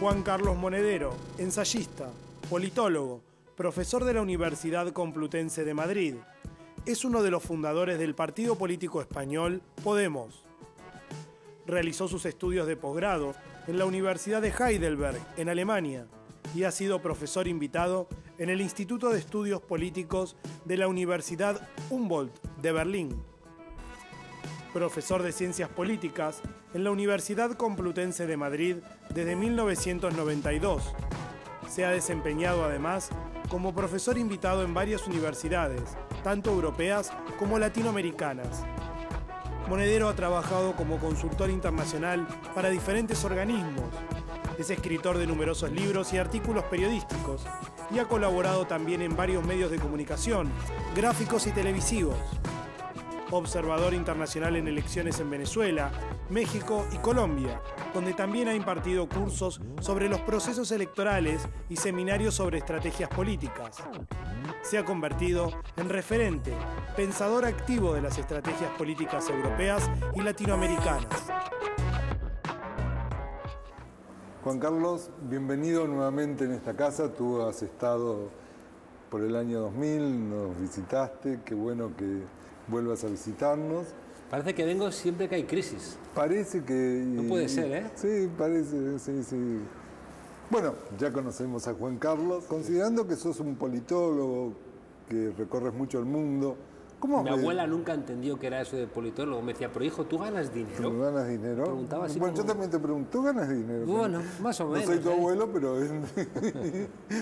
Juan Carlos Monedero, ensayista, politólogo, profesor de la Universidad Complutense de Madrid. Es uno de los fundadores del partido político español Podemos. Realizó sus estudios de posgrado en la Universidad de Heidelberg, en Alemania, y ha sido profesor invitado en el Instituto de Estudios Políticos de la Universidad Humboldt de Berlín. Profesor de Ciencias Políticas en la Universidad Complutense de Madrid desde 1992. Se ha desempeñado además como profesor invitado en varias universidades, tanto europeas como latinoamericanas. Monedero ha trabajado como consultor internacional para diferentes organismos. Es escritor de numerosos libros y artículos periodísticos y ha colaborado también en varios medios de comunicación, gráficos y televisivos. Observador internacional en elecciones en Venezuela, México y Colombia, donde también ha impartido cursos sobre los procesos electorales y seminarios sobre estrategias políticas. Se ha convertido en referente, pensador activo de las estrategias políticas europeas y latinoamericanas. Juan Carlos, bienvenido nuevamente en esta casa. Tú has estado por el año 2000, nos visitaste, qué bueno que vuelvas a visitarnos. Parece que vengo siempre que hay crisis. Parece que... No puede ser, ¿eh? Sí, parece, sí. Bueno, ya conocemos a Juan Carlos. Considerando que sos un politólogo, que recorres mucho el mundo, ¿cómo Mi abuela nunca entendió que era eso de politólogo. Me decía, pero hijo, ¿tú ganas dinero? ¿Tú ganas dinero? Preguntaba así bueno, como... yo también te pregunto, ¿tú ganas dinero? Bueno, más o menos. No soy tu abuelo, pero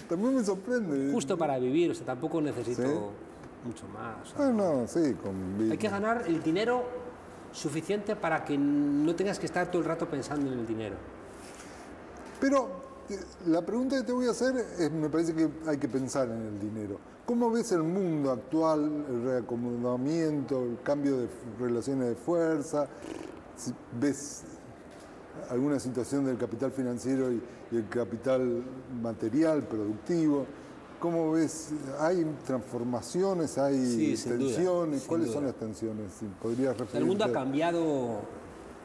también me sorprende. Justo para vivir, o sea, tampoco necesito... ¿Sí? Mucho más. O sea, no, sí. Hay que ganar el dinero suficiente para que no tengas que estar todo el rato pensando en el dinero. Pero la pregunta que te voy a hacer es, me parece que hay que pensar en el dinero. ¿Cómo ves el mundo actual, el reacomodamiento, el cambio de relaciones de fuerza? Si ¿ves alguna situación del capital financiero y el capital material, productivo? ¿Cómo ves? ¿Hay transformaciones? ¿Hay tensiones? ¿Cuáles son las tensiones? Si podrías referirte. El mundo ha cambiado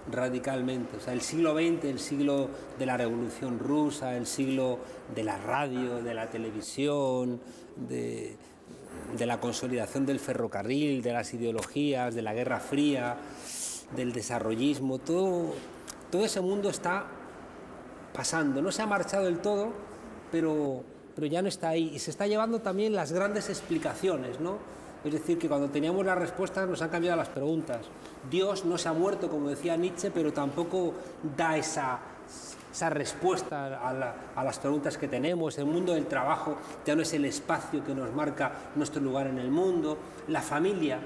radicalmente. O sea, el siglo XX, el siglo de la Revolución Rusa, el siglo de la radio, de la televisión, de la consolidación del ferrocarril, de las ideologías, de la Guerra Fría, del desarrollismo, todo ese mundo está pasando. No se ha marchado del todo, pero ya no está ahí. Y se está llevando también las grandes explicaciones, ¿no? Es decir, que cuando teníamos las respuestas nos han cambiado las preguntas. Dios no se ha muerto, como decía Nietzsche, pero tampoco da esa respuesta a las preguntas que tenemos. El mundo del trabajo ya no es el espacio que nos marca nuestro lugar en el mundo. La familia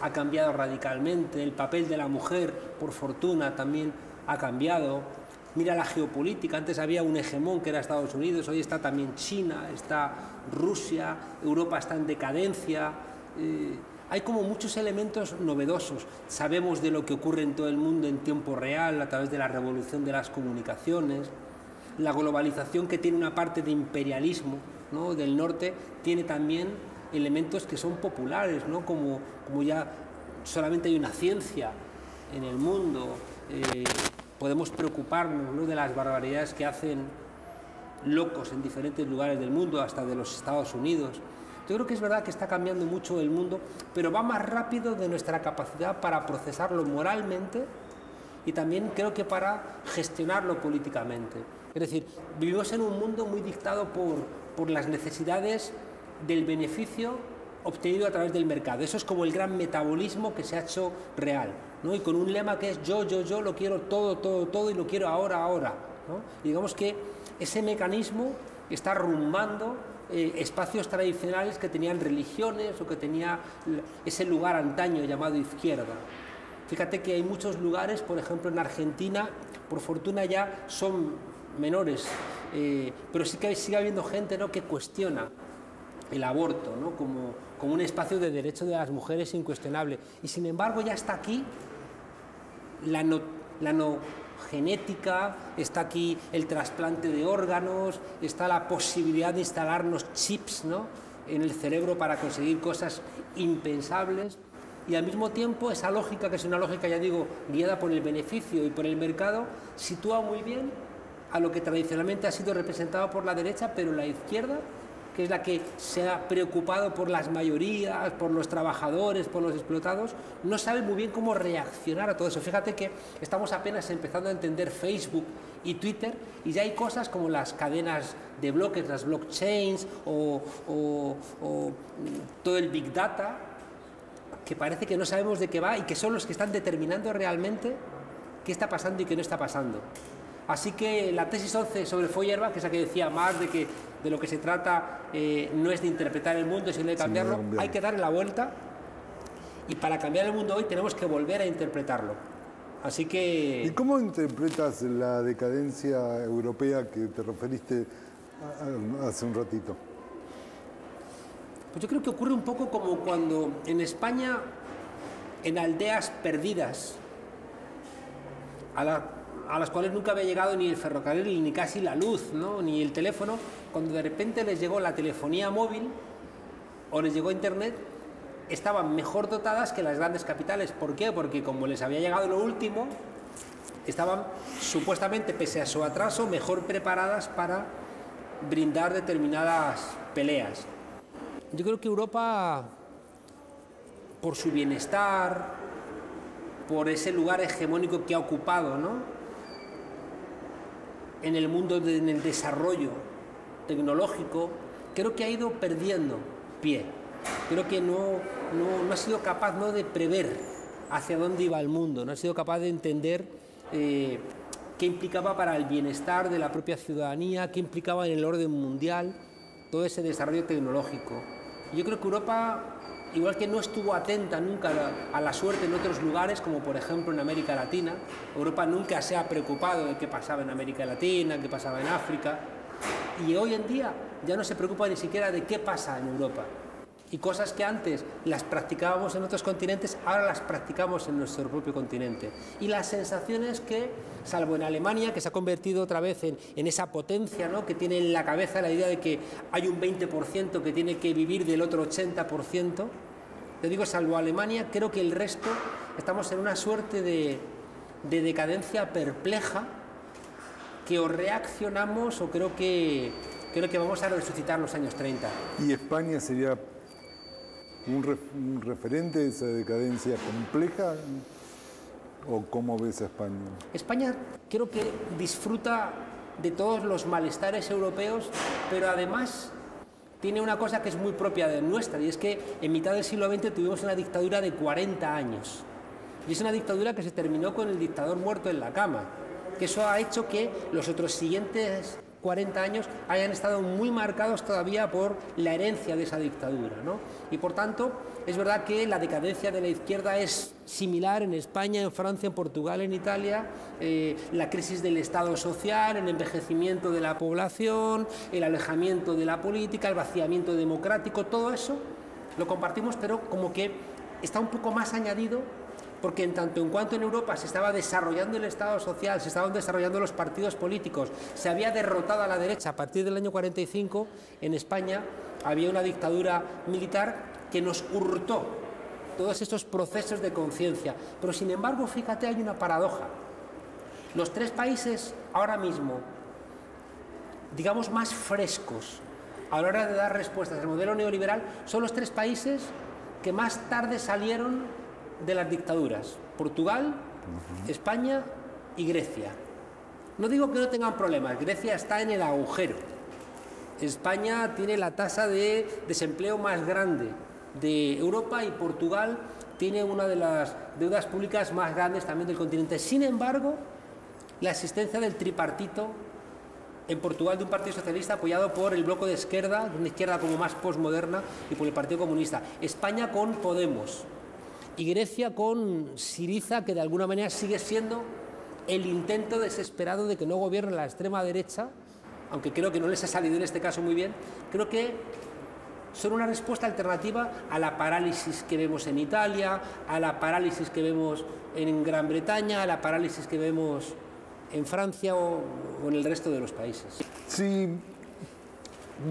ha cambiado radicalmente. El papel de la mujer, por fortuna, también ha cambiado. Mira la geopolítica, antes había un hegemón que era Estados Unidos, hoy está también China, está Rusia, Europa está en decadencia. Hay como muchos elementos novedosos. Sabemos de lo que ocurre en todo el mundo en tiempo real a través de la revolución de las comunicaciones. La globalización, que tiene una parte de imperialismo, ¿no?, del norte, tiene también elementos que son populares, ¿no?, como ya solamente hay una ciencia en el mundo. Podemos preocuparnos, ¿no?, de las barbaridades que hacen locos en diferentes lugares del mundo, hasta de los Estados Unidos. Yo creo que es verdad que está cambiando mucho el mundo, pero va más rápido de nuestra capacidad para procesarlo moralmente y también creo que para gestionarlo políticamente. Es decir, vivimos en un mundo muy dictado por las necesidades del beneficio obtenido a través del mercado. Eso es como el gran metabolismo que se ha hecho real, ¿no? Y con un lema que es yo, lo quiero todo y lo quiero ahora, ¿no? Y digamos que ese mecanismo está rumbando espacios tradicionales que tenían religiones o que tenía ese lugar antaño llamado izquierda. Fíjate que hay muchos lugares, por ejemplo en Argentina, por fortuna ya son menores, pero sí que sigue habiendo gente, ¿no?, que cuestiona el aborto, ¿no?, como un espacio de derecho de las mujeres incuestionable. Y sin embargo ya está aquí la no genética, está aquí el trasplante de órganos, está la posibilidad de instalarnos chips, ¿no?, en el cerebro para conseguir cosas impensables. Y al mismo tiempo esa lógica, que es una lógica, ya digo, guiada por el beneficio y por el mercado, sitúa muy bien a lo que tradicionalmente ha sido representado por la derecha, pero la izquierda, que es la que se ha preocupado por las mayorías, por los trabajadores, por los explotados, no sabe muy bien cómo reaccionar a todo eso. Fíjate que estamos apenas empezando a entender Facebook y Twitter, y ya hay cosas como las cadenas de bloques, las blockchains o todo el Big Data, que parece que no sabemos de qué va y que son los que están determinando realmente qué está pasando y qué no está pasando. Así que la tesis 11 sobre Feuerbach, que es la que decía más de que de lo que se trata no es de interpretar el mundo, sino de cambiarlo, hay que darle la vuelta, y para cambiar el mundo hoy tenemos que volver a interpretarlo. Así que... ¿Y cómo interpretas la decadencia europea que te referiste hace un ratito? Pues yo creo que ocurre un poco como cuando en España, en aldeas perdidas, a las cuales nunca había llegado ni el ferrocarril, ni casi la luz, ¿no? Ni el teléfono, cuando de repente les llegó la telefonía móvil o les llegó internet, estaban mejor dotadas que las grandes capitales. ¿Por qué? Porque como les había llegado lo último, estaban supuestamente, pese a su atraso, mejor preparadas para brindar determinadas peleas. Yo creo que Europa, por su bienestar, por ese lugar hegemónico que ha ocupado, ¿no?, en el mundo, en el desarrollo tecnológico, creo que ha ido perdiendo pie. Creo que no ha sido capaz, ¿no?, de prever hacia dónde iba el mundo, no ha sido capaz de entender qué implicaba para el bienestar de la propia ciudadanía, qué implicaba en el orden mundial todo ese desarrollo tecnológico. Yo creo que Europa, igual que no estuvo atenta nunca a la suerte en otros lugares, como por ejemplo en América Latina, Europa nunca se ha preocupado de qué pasaba en América Latina, qué pasaba en África, y hoy en día ya no se preocupa ni siquiera de qué pasa en Europa. Y cosas que antes las practicábamos en otros continentes, ahora las practicamos en nuestro propio continente. Y la sensación es que, salvo en Alemania, que se ha convertido otra vez en esa potencia, ¿no?, que tiene en la cabeza la idea de que hay un 20% que tiene que vivir del otro 80%, te digo, salvo Alemania, creo que el resto estamos en una suerte de decadencia perpleja, que o reaccionamos o creo que vamos a resucitar los años 30. ¿Y España sería un referente de esa decadencia compleja? ¿O cómo ves a España? España creo que disfruta de todos los malestares europeos, pero además tiene una cosa que es muy propia de nuestra, y es que en mitad del siglo XX tuvimos una dictadura de 40 años. Y es una dictadura que se terminó con el dictador muerto en la cama, que eso ha hecho que los otros siguientes 40 años hayan estado muy marcados todavía por la herencia de esa dictadura, ¿no? Y por tanto, es verdad que la decadencia de la izquierda es similar en España, en Francia, en Portugal, en Italia, la crisis del Estado social, el envejecimiento de la población, el alejamiento de la política, el vaciamiento democrático, todo eso lo compartimos, pero como que está un poco más añadido, porque en tanto en cuanto en Europa se estaba desarrollando el Estado social, se estaban desarrollando los partidos políticos, se había derrotado a la derecha a partir del año 45, en España había una dictadura militar que nos hurtó todos estos procesos de conciencia. Pero sin embargo, fíjate, hay una paradoja. Los tres países ahora mismo, digamos, más frescos a la hora de dar respuestas al modelo neoliberal, son los tres países que más tarde salieron de las dictaduras: Portugal, España y Grecia. No digo que no tengan problemas, Grecia está en el agujero. España tiene la tasa de desempleo más grande de Europa y Portugal tiene una de las deudas públicas más grandes también del continente. Sin embargo, la existencia del tripartito en Portugal, de un partido socialista apoyado por el bloque de izquierda, una izquierda como más postmoderna, y por el Partido Comunista. España con Podemos. Y Grecia con Syriza, que de alguna manera sigue siendo el intento desesperado de que no gobierne la extrema derecha, aunque creo que no les ha salido en este caso muy bien. Creo que son una respuesta alternativa a la parálisis que vemos en Italia, a la parálisis que vemos en Gran Bretaña, a la parálisis que vemos en Francia o en el resto de los países. Si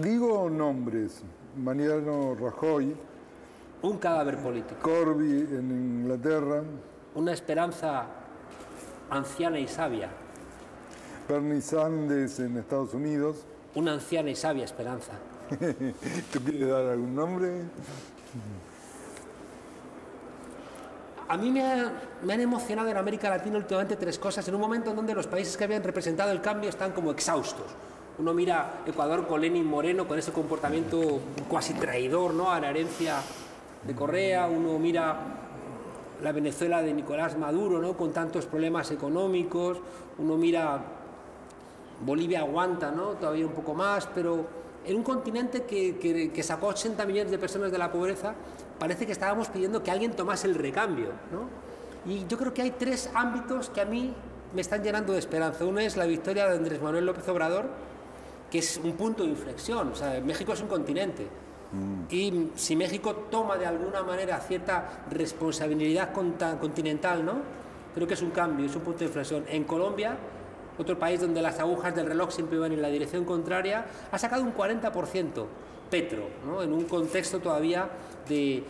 digo nombres: Mariano Rajoy, un cadáver político, Corbyn en Inglaterra, una esperanza anciana y sabia. Bernie Sanders en Estados Unidos. Una anciana y sabia esperanza. ¿Tú quieres dar algún nombre? A mí me han emocionado en América Latina últimamente tres cosas, en un momento en donde los países que habían representado el cambio están como exhaustos. Uno mira Ecuador con Lenin Moreno, con ese comportamiento cuasi traidor, ¿no?, a la herencia de Correa. Uno mira la Venezuela de Nicolás Maduro, ¿no?, con tantos problemas económicos. Uno mira Bolivia, aguanta, ¿no?, todavía un poco más, pero en un continente que sacó 80 millones de personas de la pobreza, parece que estábamos pidiendo que alguien tomase el recambio, ¿no? Y yo creo que hay tres ámbitos que a mí me están llenando de esperanza. Uno es la victoria de Andrés Manuel López Obrador, que es un punto de inflexión. O sea, México es un continente. Y si México toma de alguna manera cierta responsabilidad continental, ¿no?, creo que es un cambio, es un punto de inflexión. En Colombia, otro país donde las agujas del reloj siempre van en la dirección contraria, ha sacado un 40% Petro, ¿no?, en un contexto todavía de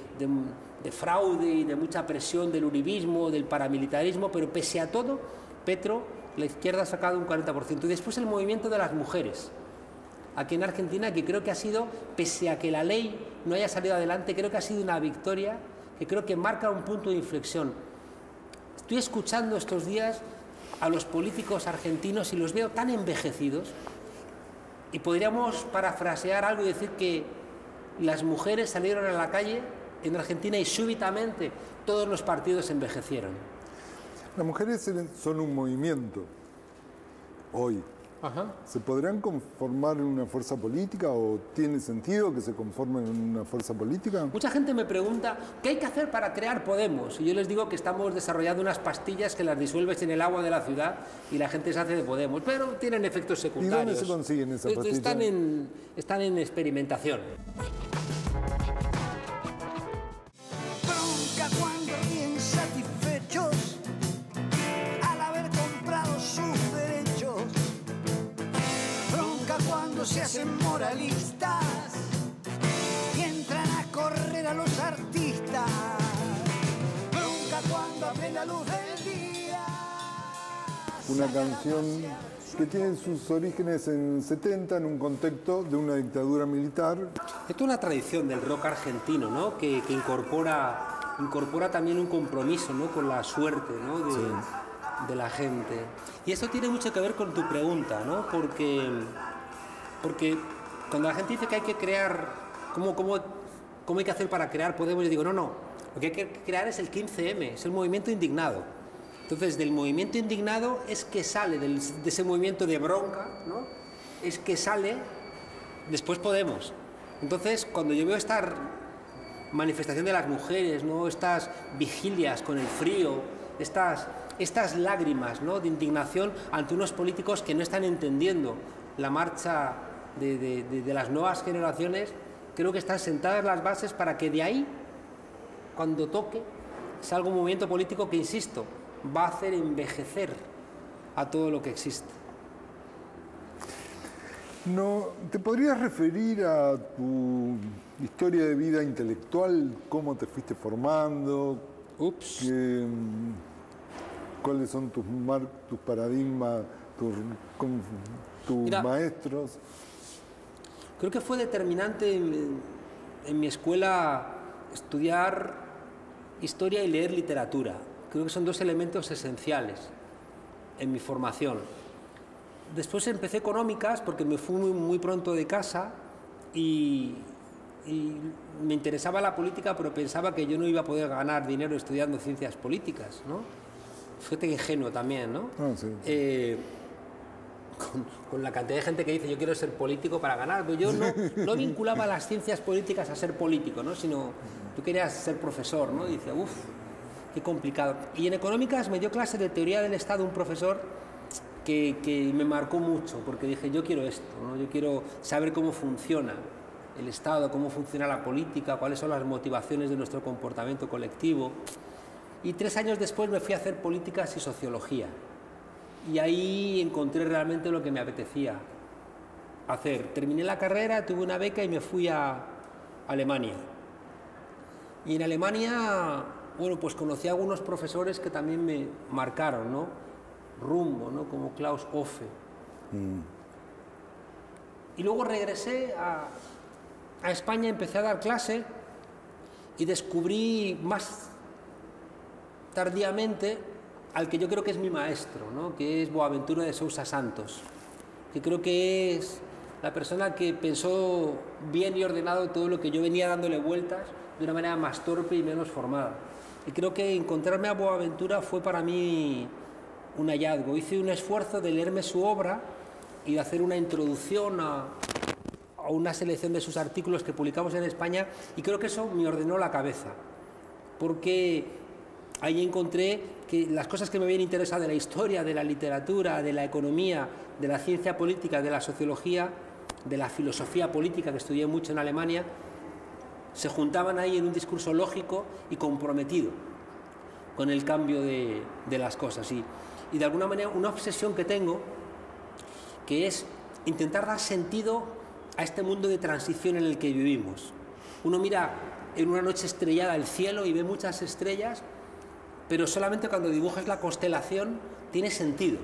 fraude y de mucha presión del uribismo, del paramilitarismo, pero pese a todo, Petro, la izquierda ha sacado un 40%. Y después el movimiento de las mujeres. Aquí en Argentina, que creo que ha sido, pese a que la ley no haya salido adelante, creo que ha sido una victoria, que creo que marca un punto de inflexión. Estoy escuchando estos días a los políticos argentinos y los veo tan envejecidos, y podríamos parafrasear algo y decir que las mujeres salieron a la calle en Argentina y súbitamente todos los partidos envejecieron. Las mujeres son un movimiento hoy. Ajá. ¿Se podrán conformar en una fuerza política o tiene sentido que se conformen en una fuerza política? Mucha gente me pregunta, ¿qué hay que hacer para crear Podemos? Y yo les digo que estamos desarrollando unas pastillas que las disuelves en el agua de la ciudad y la gente se hace de Podemos, pero tienen efectos secundarios. ¿Y dónde se consiguen esas pastillas? Están en experimentación. Bronca cuando ríen satisfechos al haber comprado sus derechos. Bronca cuando se hacen moralistas y entran a correr a los artistas. Bronca cuando a plena luz del día. Una canción que tiene sus orígenes en el 70, en un contexto de una dictadura militar. Esto es una tradición del rock argentino, ¿no?, que incorpora también un compromiso, ¿no?, con la suerte, ¿no?, de la gente. Y eso tiene mucho que ver con tu pregunta, ¿no?, porque cuando la gente dice que hay que crear, ¿cómo hay que hacer para crear Podemos? Yo digo, no, lo que hay que crear es el 15M, es el movimiento indignado. Entonces, del movimiento indignado es que sale, de ese movimiento de bronca, ¿no?, es que sale después Podemos. Entonces, cuando yo veo esta manifestación de las mujeres, ¿no?, estas vigilias con el frío, estas lágrimas, ¿no?, de indignación ante unos políticos que no están entendiendo la marcha de las nuevas generaciones, creo que están sentadas las bases para que de ahí, cuando toque, salga un movimiento político que, insisto, va a hacer envejecer a todo lo que existe. No, ¿te podrías referir a tu historia de vida intelectual? ¿Cómo te fuiste formando? ¿Cuáles son tus paradigmas, tus maestros? Creo que fue determinante en mi escuela estudiar historia y leer literatura. Creo que son dos elementos esenciales en mi formación. Después empecé económicas porque me fui muy pronto de casa y me interesaba la política, pero pensaba que yo no iba a poder ganar dinero estudiando ciencias políticas, ¿no? Fíjate que ingenuo también, ¿no? Ah, sí. Con la cantidad de gente que dice yo quiero ser político para ganar, pero yo no vinculaba las ciencias políticas a ser político, ¿no?, sino tú querías ser profesor, ¿no? Y decía, uff, qué complicado. Y en económicas me dio clase de teoría del Estado un profesor que me marcó mucho, porque dije, yo quiero esto, ¿no?, yo quiero saber cómo funciona el Estado, cómo funciona la política, cuáles son las motivaciones de nuestro comportamiento colectivo. Y 3 años después me fui a hacer políticas y sociología. Y ahí encontré realmente lo que me apetecía hacer. Terminé la carrera, tuve una beca y me fui a Alemania. Y en Alemania, bueno, pues conocí a algunos profesores que también me marcaron, ¿no?, rumbo, ¿no?, como Klaus Offe, Y luego regresé a España, empecé a dar clase y descubrí más tardíamente al que yo creo que es mi maestro, ¿no? Que es Boaventura de Sousa Santos, que creo que es la persona que pensó bien y ordenado todo lo que yo venía dándole vueltas de una manera más torpe y menos formada. Y creo que encontrarme a Boaventura fue para mí un hallazgo. Hice un esfuerzo de leerme su obra y de hacer una introducción a una selección de sus artículos que publicamos en España, y creo que eso me ordenó la cabeza, porque ahí encontré que las cosas que me habían interesado de la historia, de la literatura, de la economía, de la ciencia política, de la sociología, de la filosofía política, que estudié mucho en Alemania, se juntaban ahí en un discurso lógico y comprometido con el cambio de las cosas. Y de alguna manera una obsesión que tengo, que es intentar dar sentido a este mundo de transición en el que vivimos. Uno mira en una noche estrellada el cielo y ve muchas estrellas, pero solamente cuando dibujas la constelación tiene sentido.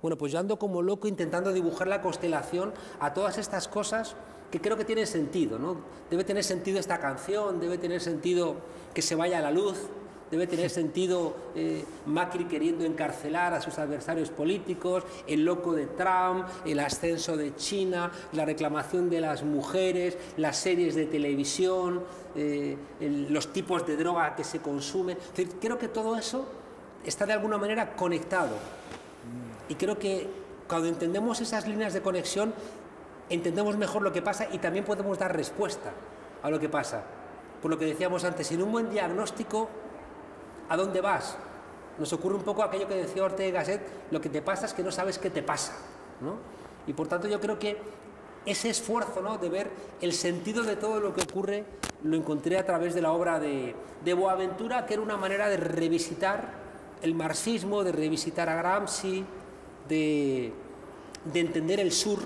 Bueno, pues yo ando como loco intentando dibujar la constelación a todas estas cosas que creo que tienen sentido, ¿no? Debe tener sentido esta canción, debe tener sentido que se vaya la luz, debe tener sentido Macri queriendo encarcelar a sus adversarios políticos, el loco de Trump, el ascenso de China, la reclamación de las mujeres, las series de televisión, los tipos de droga que se consumen. Es decir, creo que todo eso está de alguna manera conectado. Y creo que cuando entendemos esas líneas de conexión, entendemos mejor lo que pasa y también podemos dar respuesta a lo que pasa. Por lo que decíamos antes, sin un buen diagnóstico, ¿a dónde vas? Nos ocurre un poco aquello que decía Ortega y Gasset: lo que te pasa es que no sabes qué te pasa, ¿no? Y por tanto yo creo que ese esfuerzo, ¿no?, de ver el sentido de todo lo que ocurre lo encontré a través de la obra de Boaventura, que era una manera de revisitar el marxismo, de revisitar a Gramsci, de entender el sur.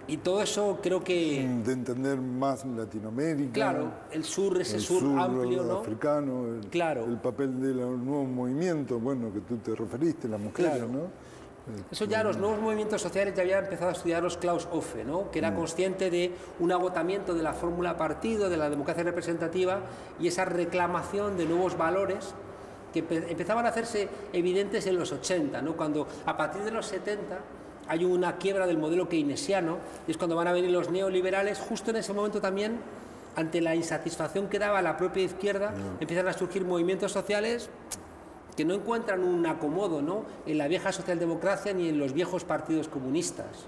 Y todo eso creo que... De entender más Latinoamérica. Claro, el sur, ese sur amplio, ¿no? Africano, claro. El papel de los nuevos movimientos, bueno, que tú te referiste, las mujeres, claro, ¿no? Eso ya los nuevos movimientos sociales ya había empezado a estudiarlos Klaus Offe, ¿no? Que era consciente de un agotamiento de la fórmula partido, de la democracia representativa, y esa reclamación de nuevos valores que empezaban a hacerse evidentes en los 80, ¿no? Cuando a partir de los 70 hay una quiebra del modelo keynesiano, y es cuando van a venir los neoliberales. Justo en ese momento también, ante la insatisfacción que daba la propia izquierda, empiezan a surgir movimientos sociales que no encuentran un acomodo, ¿no?, en la vieja socialdemocracia ni en los viejos partidos comunistas.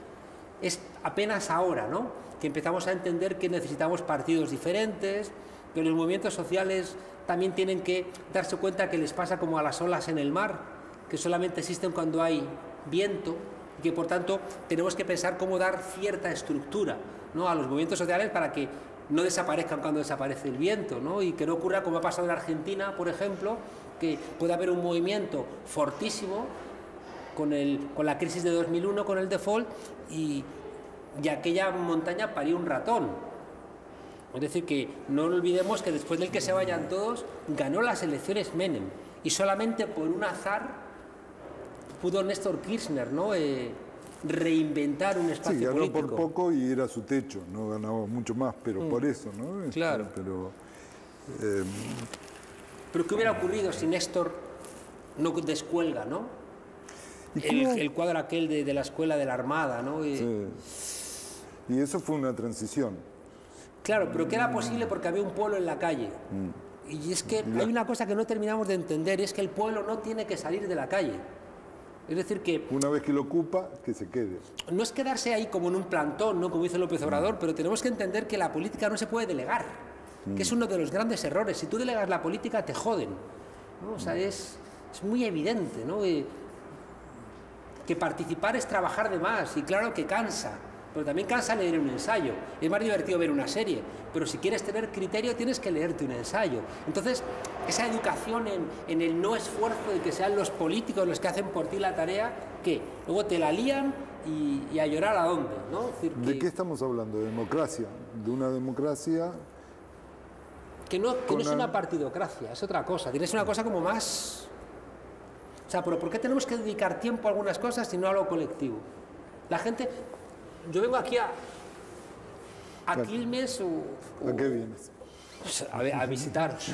Es apenas ahora, ¿no?, que empezamos a entender que necesitamos partidos diferentes, que los movimientos sociales también tienen que darse cuenta que les pasa como a las olas en el mar, que solamente existen cuando hay viento, y que por tanto tenemos que pensar cómo dar cierta estructura, ¿no?, a los movimientos sociales para que no desaparezcan cuando desaparece el viento, ¿no?, y que no ocurra como ha pasado en Argentina, por ejemplo, que puede haber un movimiento fortísimo con la crisis de 2001, con el default, y aquella montaña parió un ratón. Es decir, que no olvidemos que después del que se vayan todos, ganó las elecciones Menem, y solamente por un azar pudo Néstor Kirchner, ¿no?, reinventar un espacio político. Ganó por poco y era su techo, no ganaba mucho más, pero por eso, ¿no? Claro. Pero ¿qué hubiera ocurrido si Néstor no descuelga, ¿no? El cuadro aquel de la escuela de la Armada, ¿no? Sí. Y eso fue una transición. Claro, pero que era posible porque había un pueblo en la calle. Y es que hay una cosa que no terminamos de entender, y es que el pueblo no tiene que salir de la calle. Es decir que... Una vez que lo ocupa, que se quede. No es quedarse ahí como en un plantón, ¿no?, como dice López Obrador, pero tenemos que entender que la política no se puede delegar, que es uno de los grandes errores. Si tú delegas la política, te joden, ¿no? O sea, es muy evidente, ¿no?, que participar es trabajar de más, y claro que cansa, pero también cansa leer un ensayo. Es más divertido ver una serie, pero si quieres tener criterio tienes que leerte un ensayo. Entonces, esa educación en el no esfuerzo de que sean los políticos los que hacen por ti la tarea, que luego te la lían y a llorar a dónde, ¿no? Es decir, ¿de qué estamos hablando? ¿De democracia? ¿De una democracia? Que no es una partidocracia, es otra cosa. Tienes una cosa como más... O sea, pero ¿por qué tenemos que dedicar tiempo a algunas cosas y no a lo colectivo? La gente... Yo vengo aquí a Quilmes o... ¿A qué vienes? Pues a visitaros.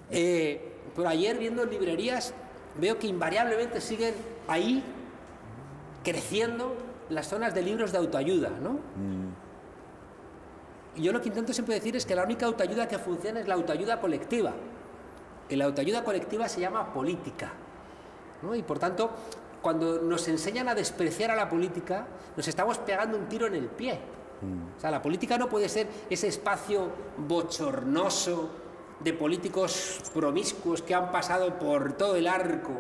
Pero ayer viendo en librerías veo que invariablemente siguen ahí creciendo las zonas de libros de autoayuda, ¿no? Y yo lo que intento siempre decir es que la única autoayuda que funciona es la autoayuda colectiva. Y la autoayuda colectiva se llama política, ¿no? Y por tanto, cuando nos enseñan a despreciar a la política, nos estamos pegando un tiro en el pie. O sea, la política no puede ser ese espacio bochornoso de políticos promiscuos que han pasado por todo el arco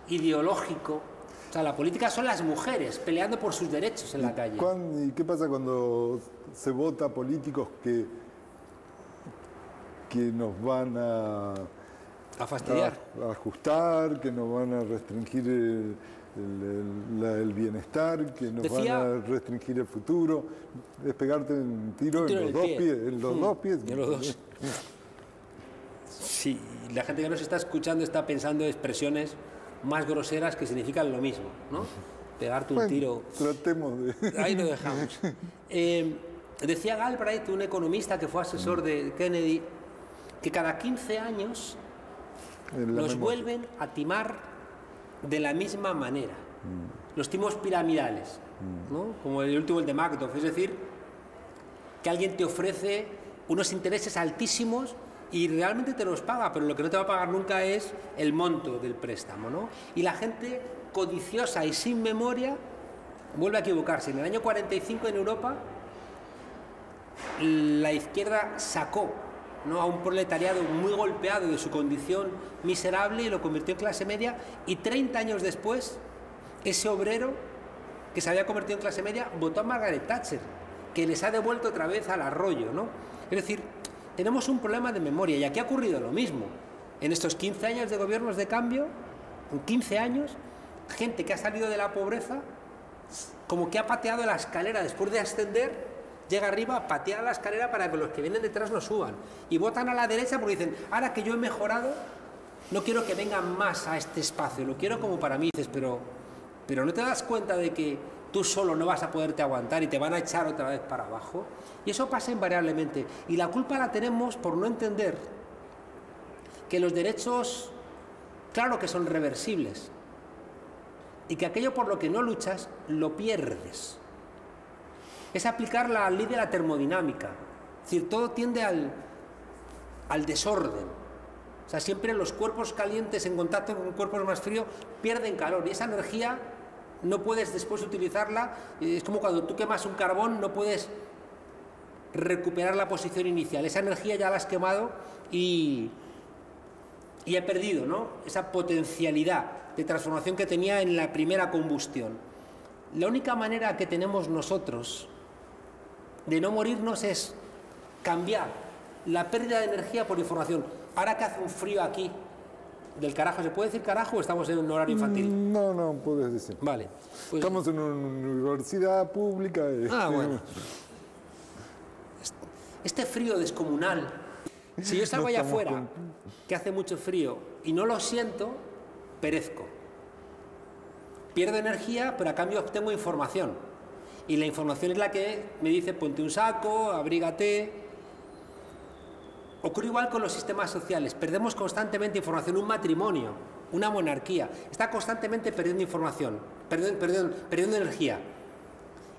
ideológico. O sea, la política son las mujeres peleando por sus derechos en la calle. ¿Y qué pasa cuando se vota a políticos que nos van a fastidiar? A ajustar, que nos van a restringir el bienestar, que nos van a restringir el futuro? Es pegarte un tiro en los dos pies. En los dos pies. En los dos. Sí, la gente que nos está escuchando está pensando en expresiones más groseras que significan lo mismo, ¿no? Pegarte un tiro. Tratemos de... Ahí lo dejamos. Decía Galbraith, un economista que fue asesor de Kennedy, que cada 15 años nos vuelven a timar de la misma manera. Los timos piramidales, ¿no? Como el último, el de Madoff, es decir, que alguien te ofrece unos intereses altísimos y realmente te los paga, pero lo que no te va a pagar nunca es el monto del préstamo, ¿no? Y la gente codiciosa y sin memoria vuelve a equivocarse. En el año 45 en Europa la izquierda sacó, ¿no?, a un proletariado muy golpeado de su condición miserable y lo convirtió en clase media, y 30 años después ese obrero que se había convertido en clase media votó a Margaret Thatcher, que les ha devuelto otra vez al arroyo, ¿no? Es decir, tenemos un problema de memoria, y aquí ha ocurrido lo mismo. En estos 15 años de gobiernos de cambio, en 15 años, gente que ha salido de la pobreza, como que ha pateado la escalera después de ascender, llega arriba, patea la escalera para que los que vienen detrás no suban. Y votan a la derecha porque dicen, ahora que yo he mejorado, no quiero que vengan más a este espacio, lo quiero como para mí. Dices, pero ¿no te das cuenta de que tú solo no vas a poderte aguantar y te van a echar otra vez para abajo? Y eso pasa invariablemente. Y la culpa la tenemos por no entender que los derechos, claro que son reversibles, y que aquello por lo que no luchas, lo pierdes. Es aplicar la ley de la termodinámica. Es decir, todo tiende al desorden. O sea, siempre los cuerpos calientes en contacto con cuerpos más fríos pierden calor, y esa energía no puedes después utilizarla. Es como cuando tú quemas un carbón, no puedes recuperar la posición inicial. Esa energía ya la has quemado y he perdido, ¿no?, esa potencialidad de transformación que tenía en la primera combustión. La única manera que tenemos nosotros de no morirnos es cambiar la pérdida de energía por información. Ahora que hace un frío aquí del carajo, ¿se puede decir carajo o estamos en un horario infantil? No, puedes decir. Vale. Pues... estamos en una universidad pública. Bueno. Este frío descomunal, si yo salgo allá afuera, que hace mucho frío, y no lo siento, perezco. Pierdo energía, pero a cambio obtengo información. Y la información es la que me dice, ponte un saco, abrígate. Ocurre igual con los sistemas sociales. Perdemos constantemente información. Un matrimonio, una monarquía, está constantemente perdiendo información, perdiendo energía.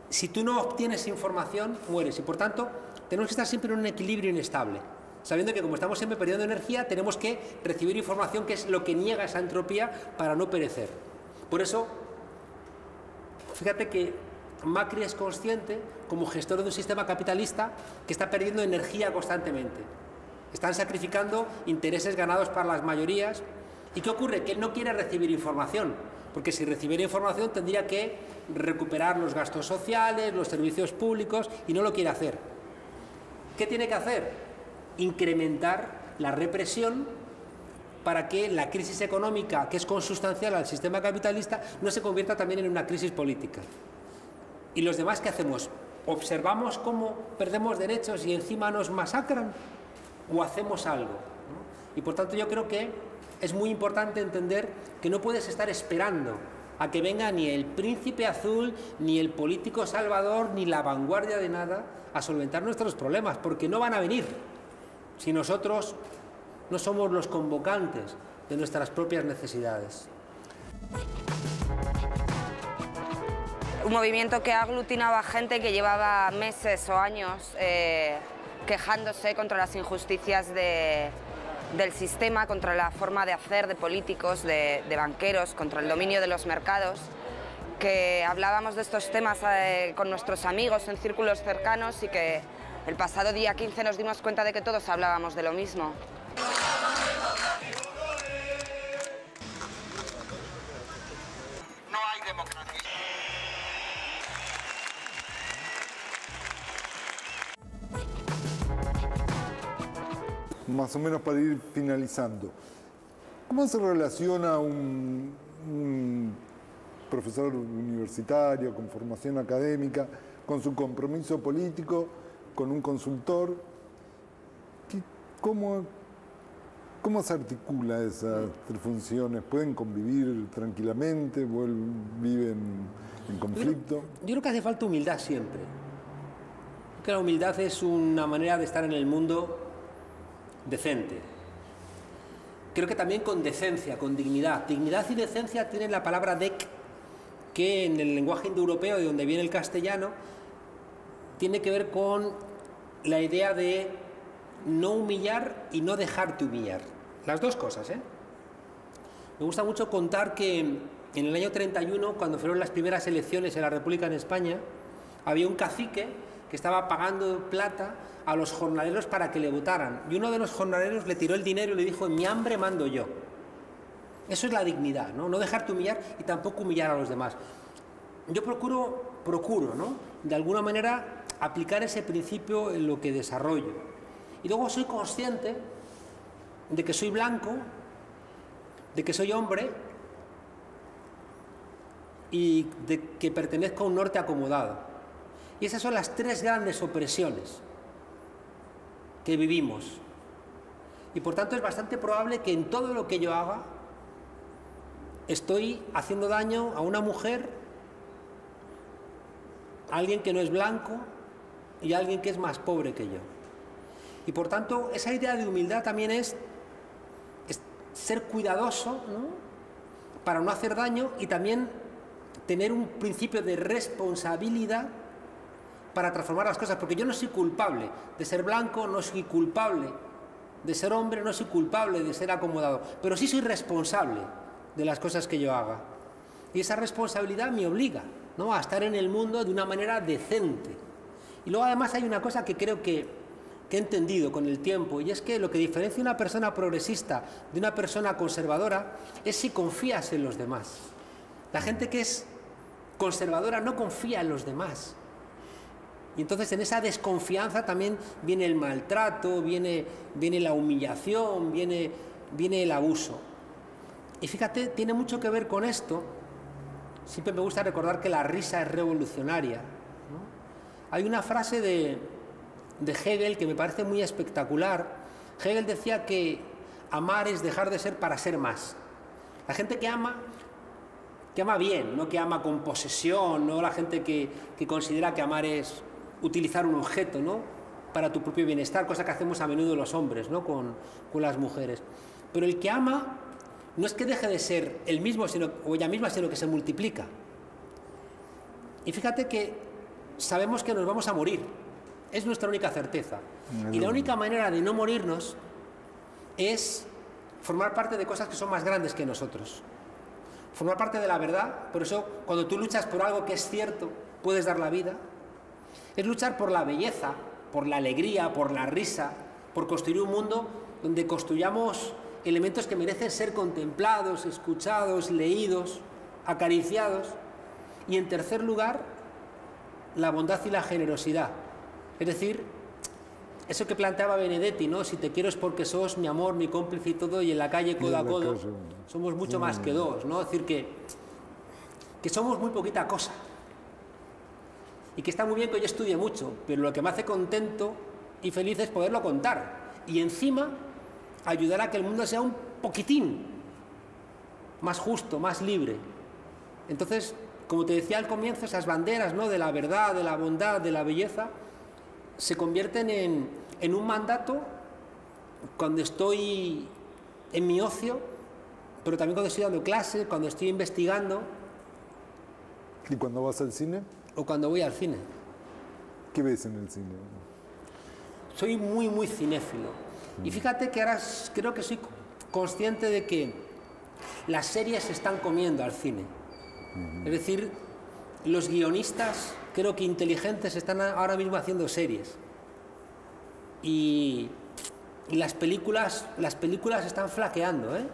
Si tú no obtienes información, mueres. Y por tanto, tenemos que estar siempre en un equilibrio inestable, sabiendo que como estamos siempre perdiendo energía, tenemos que recibir información, que es lo que niega esa entropía para no perecer. Por eso, fíjate que Macri es consciente, como gestor de un sistema capitalista, que está perdiendo energía constantemente. Están sacrificando intereses ganados para las mayorías. ¿Y qué ocurre? Que él no quiere recibir información, porque si recibiera información tendría que recuperar los gastos sociales, los servicios públicos, y no lo quiere hacer. ¿Qué tiene que hacer? Incrementar la represión para que la crisis económica, que es consustancial al sistema capitalista, no se convierta también en una crisis política. ¿Y los demás qué hacemos? ¿Observamos cómo perdemos derechos y encima nos masacran? ¿O hacemos algo? ¿No? Y por tanto yo creo que es muy importante entender que no puedes estar esperando a que venga ni el príncipe azul, ni el político salvador, ni la vanguardia de nada a solventar nuestros problemas, porque no van a venir si nosotros no somos los convocantes de nuestras propias necesidades. Un movimiento que aglutinaba gente que llevaba meses o años quejándose contra las injusticias del sistema, contra la forma de hacer de políticos, de banqueros, contra el dominio de los mercados, que hablábamos de estos temas con nuestros amigos en círculos cercanos y que el pasado día 15 nos dimos cuenta de que todos hablábamos de lo mismo. No hay democracia. Más o menos para ir finalizando, ¿cómo se relaciona un profesor universitario con formación académica con su compromiso político, con un consultor? ¿Cómo se articula esas tres funciones? ¿Pueden convivir tranquilamente? ¿Viven en conflicto? Yo creo que hace falta humildad siempre. Creo que la humildad es una manera de estar en el mundo decente. Creo que también con decencia, con dignidad. Dignidad y decencia tienen la palabra dec, que en el lenguaje indoeuropeo, de donde viene el castellano, tiene que ver con la idea de no humillar y no dejarte humillar. Las dos cosas, ¿eh? Me gusta mucho contar que en el año 31, cuando fueron las primeras elecciones en la República en España, había un cacique que estaba pagando plata a los jornaleros para que le votaran. Y uno de los jornaleros le tiró el dinero y le dijo: en mi hambre mando yo. Eso es la dignidad, ¿no? No dejarte humillar y tampoco humillar a los demás. Yo procuro, ¿no?, de alguna manera aplicar ese principio en lo que desarrollo. Y luego soy consciente de que soy blanco, de que soy hombre y de que pertenezco a un norte acomodado. Y esas son las tres grandes opresiones que vivimos. Y por tanto es bastante probable que en todo lo que yo haga estoy haciendo daño a una mujer, a alguien que no es blanco y a alguien que es más pobre que yo. Y por tanto esa idea de humildad también es ser cuidadoso, ¿no?, para no hacer daño, y también tener un principio de responsabilidad para transformar las cosas, porque yo no soy culpable de ser blanco, no soy culpable de ser hombre, no soy culpable de ser acomodado, pero sí soy responsable de las cosas que yo haga. Y esa responsabilidad me obliga, ¿no?, a estar en el mundo de una manera decente. Y luego además hay una cosa que creo que he entendido con el tiempo, y es que lo que diferencia una persona progresista de una persona conservadora es si confías en los demás. La gente que es conservadora no confía en los demás. Y entonces en esa desconfianza también viene el maltrato, viene la humillación, viene el abuso. Y fíjate, tiene mucho que ver con esto. Siempre me gusta recordar que la risa es revolucionaria, ¿no? Hay una frase de Hegel que me parece muy espectacular. Hegel decía que amar es dejar de ser para ser más. La gente que ama bien, no que ama con posesión, no la gente que considera que amar es utilizar un objeto, ¿no?, para tu propio bienestar, cosa que hacemos a menudo los hombres, ¿no?, con las mujeres. Pero el que ama no es que deje de ser él mismo o ella misma, sino que se multiplica. Y fíjate que sabemos que nos vamos a morir. Es nuestra única certeza. Y la única manera de no morirnos es formar parte de cosas que son más grandes que nosotros. Formar parte de la verdad. Por eso, cuando tú luchas por algo que es cierto, puedes dar la vida. Es luchar por la belleza, por la alegría, por la risa, por construir un mundo donde construyamos elementos que merecen ser contemplados, escuchados, leídos, acariciados. Y en tercer lugar, la bondad y la generosidad. Es decir, eso que planteaba Benedetti, ¿no? Si te quiero es porque sos mi amor, mi cómplice y todo, y en la calle codo a codo somos mucho más que dos, ¿no? Es decir, que somos muy poquita cosa. Y que está muy bien que yo estudie mucho, pero lo que me hace contento y feliz es poderlo contar. Y encima ayudar a que el mundo sea un poquitín más justo, más libre. Entonces, como te decía al comienzo, esas banderas, ¿no?, de la verdad, de la bondad, de la belleza, se convierten en un mandato cuando estoy en mi ocio, pero también cuando estoy dando clase, cuando estoy investigando. ¿Y cuando vas al cine? O cuando voy al cine. ¿Qué ves en el cine? Soy muy, muy cinéfilo. Y fíjate que ahora creo que soy consciente de que las series se están comiendo al cine. Es decir, los guionistas, creo que inteligentes, están ahora mismo haciendo series. Y las películas están flaqueando, ¿eh?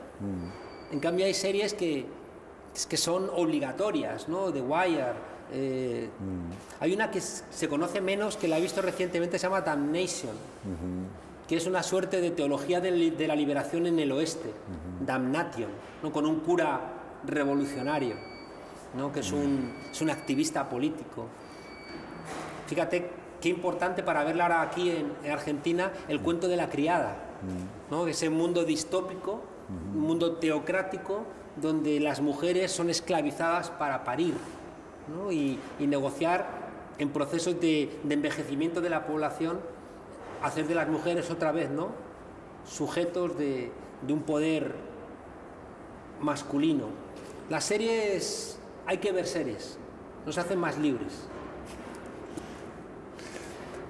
En cambio hay series que son obligatorias, ¿no? The Wire. Hay una que se conoce menos, que la he visto recientemente, se llama Damnation, que es una suerte de teología de la liberación en el oeste, Damnation, ¿no?, con un cura revolucionario, ¿no?, que es un activista político. Fíjate qué importante para verla ahora aquí en Argentina, el cuento de la criada, ¿no?, ese mundo distópico, un mundo teocrático, donde las mujeres son esclavizadas para parir, ¿no?, y negociar en procesos de envejecimiento de la población, hacer de las mujeres otra vez, ¿no?, sujetos de un poder masculino. Las series, hay que ver series, nos hacen más libres.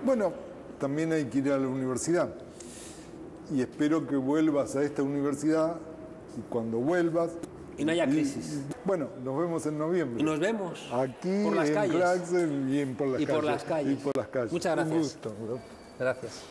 Bueno, también hay que ir a la universidad. Y espero que vuelvas a esta universidad, y cuando vuelvas... Y no haya crisis. Bueno, nos vemos en noviembre. Y nos vemos aquí por las calles. Claxon y por las calles. Y por las calles. Muchas gracias. Un gusto. Gracias.